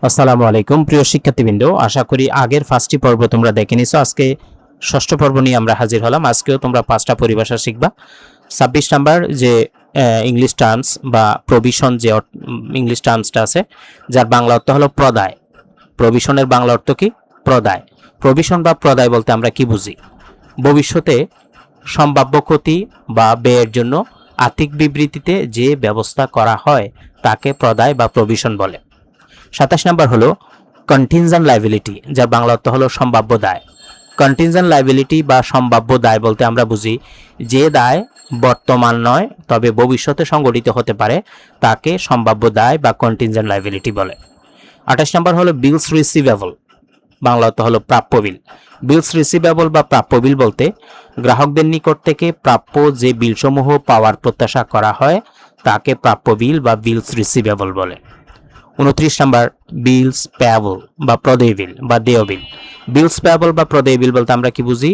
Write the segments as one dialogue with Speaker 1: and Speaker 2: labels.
Speaker 1: আসসালামু আলাইকুম প্রিয় শিক্ষার্থীবৃন্দ, আশা করি আগের 5টি পর্ব তোমরা দেখে নিছো। আজকে 6ষ্ঠ পর্ব নিয়ে আমরা হাজির হলাম। আজকেও তোমরা 5টা পরিভাষা শিখবা। 26 নাম্বার যে ইংলিশ টার্মস বা প্রভিশন, যে ইংলিশ টার্মসটা আছে, যার বাংলা অর্থ হলো প্রদায়। প্রভিশনের বাংলা অর্থ কি? প্রদায়। প্রভিশন বা প্রদায় বলতে আমরা কি বুঝি? ভবিষ্যতে সম্ভাব্য ক্ষতি বা ব্যয়ের জন্য আর্থিক বিবৃতিতে যে ব্যবস্থা করা হয় তাকে প্রদায় বা প্রভিশন বলে। 27 নাম্বার হলো কন্টিনজেন্ট লাইবিলিটি, যার বাংলা অর্থ হলো সম্ভাব্য দায়। কন্টিনজেন্ট লাইবিলিটি বা সম্ভাব্য দায় বলতে আমরা বুঝি যে দায় বর্তমান নয় তবে ভবিষ্যতে সংঘটিত হতে পারে তাকে সম্ভাব্য দায় বা কন্টিনজেন্ট লাইবিলিটি বলে। 28 নাম্বার হলো বিলস রিসিভেবল, বাংলা অর্থ হলো প্রাপ্য বিল। বিলস রিসিভেবল বা প্রাপ্য বিল বলতে গ্রাহকদের নিকট থেকে প্রাপ্য যে বিলসমূহ পাওয়ার প্রত্যাশা করা হয় তাকে প্রাপ্য বিল বা বিলস রিসিভেবল বলে। 29 নাম্বার বিলস পেয়াবল বা প্রদেয় বিল বা দেয় বিল। বিলস পেয়াবল বা প্রদেয় বিল বলতে আমরা কি বুঝি?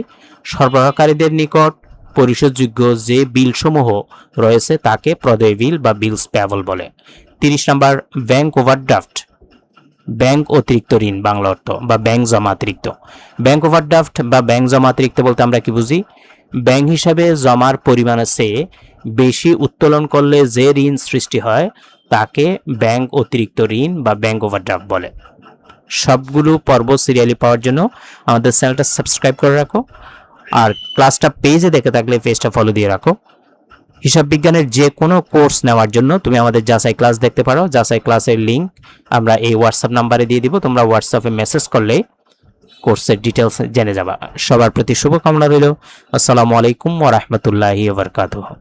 Speaker 1: সরবরাহকারীদের নিকট পরিশোধযোগ্য যে বিলসমূহ রয়েছে তাকে প্রদেয় বিল বা বিলস পেয়াবল বলে। 30 নাম্বার ব্যাংক ওভারড্রাফট, ব্যাংক অতিরিক্ত ঋণ বাংলা অর্থ, বা ব্যাংক জমা অতিরিক্ত। ব্যাংক ওভারড্রাফট বা ব্যাংক জমা অতিরিক্ত বলতে আমরা কি বুঝি? ব্যাংক হিসাবে জমার পরিমাণের চেয়ে বেশি উত্তোলন করলে যে ঋণ সৃষ্টি হয় তাকে ব্যাংক অতিরিক্ত ঋণ বা ব্যাংক ওভারড্রাফট বলে। সবগুলো পর্ব সিরিয়ালি পাওয়ার জন্য আমাদের চ্যানেলটা সাবস্ক্রাইব করে রাখো, আর ক্লাসটা পেজে দেখে থাকলে পেজটা ফলো দিয়ে রাখো। হিসাব বিজ্ঞানের যে কোনো কোর্স নেওয়ার জন্য তুমি আমাদের যাচাই ক্লাস দেখতে পারো। যাচাই ক্লাসের লিঙ্ক আমরা এই হোয়াটসঅ্যাপ নাম্বারে দিয়ে দিব, তোমরা হোয়াটসঅ্যাপে মেসেজ করলেই কোর্সের ডিটেলস জেনে যাবা। সবার প্রতি শুভকামনা রইল। আসসালামু আলাইকুম ওয়া রাহমাতুল্লাহি ওয়া বারাকাতুহু।